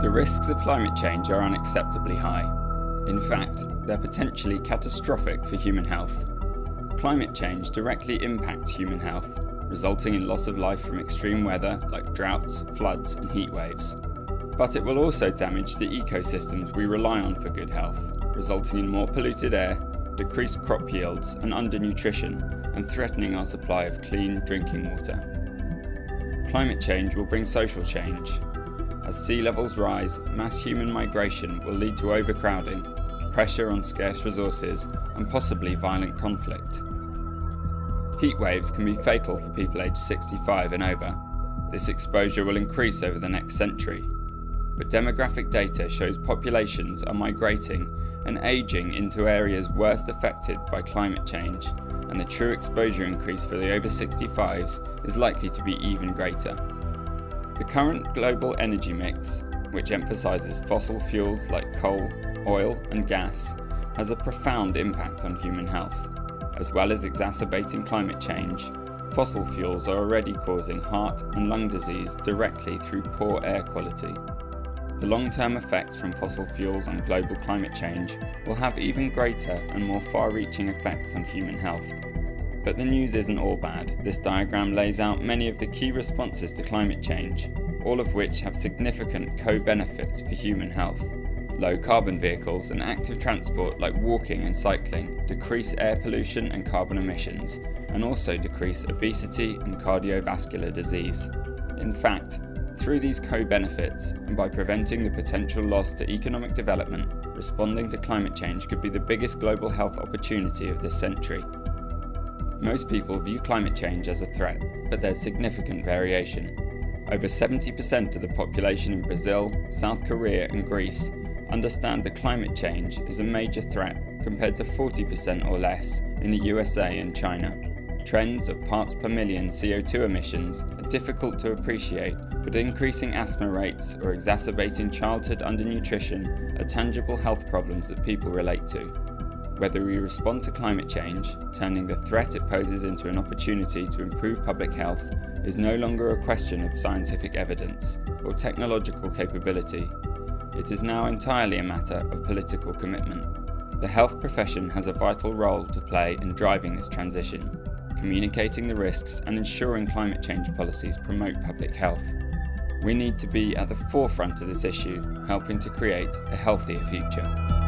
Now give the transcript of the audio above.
The risks of climate change are unacceptably high. In fact, they're potentially catastrophic for human health. Climate change directly impacts human health, resulting in loss of life from extreme weather like droughts, floods, and heat waves. But it will also damage the ecosystems we rely on for good health, resulting in more polluted air, decreased crop yields, and undernutrition, and threatening our supply of clean drinking water. Climate change will bring social change. As sea levels rise, mass human migration will lead to overcrowding, pressure on scarce resources, and possibly violent conflict. Heat waves can be fatal for people aged 65 and over. This exposure will increase over the next century. But demographic data shows populations are migrating and aging into areas worst affected by climate change, and the true exposure increase for the over 65s is likely to be even greater. The current global energy mix, which emphasises fossil fuels like coal, oil and gas, has a profound impact on human health. As well as exacerbating climate change, fossil fuels are already causing heart and lung disease directly through poor air quality. The long-term effects from fossil fuels on global climate change will have even greater and more far-reaching effects on human health. But the news isn't all bad. This diagram lays out many of the key responses to climate change, all of which have significant co-benefits for human health. Low-carbon vehicles and active transport like walking and cycling decrease air pollution and carbon emissions, and also decrease obesity and cardiovascular disease. In fact, through these co-benefits, and by preventing the potential loss to economic development, responding to climate change could be the biggest global health opportunity of this century. Most people view climate change as a threat, but there's significant variation. Over 70% of the population in Brazil, South Korea and Greece understand that climate change is a major threat, compared to 40% or less in the USA and China. Trends of parts per million CO2 emissions are difficult to appreciate, but increasing asthma rates or exacerbating childhood undernutrition are tangible health problems that people relate to. Whether we respond to climate change, turning the threat it poses into an opportunity to improve public health, is no longer a question of scientific evidence or technological capability. It is now entirely a matter of political commitment. The health profession has a vital role to play in driving this transition, communicating the risks and ensuring climate change policies promote public health. We need to be at the forefront of this issue, helping to create a healthier future.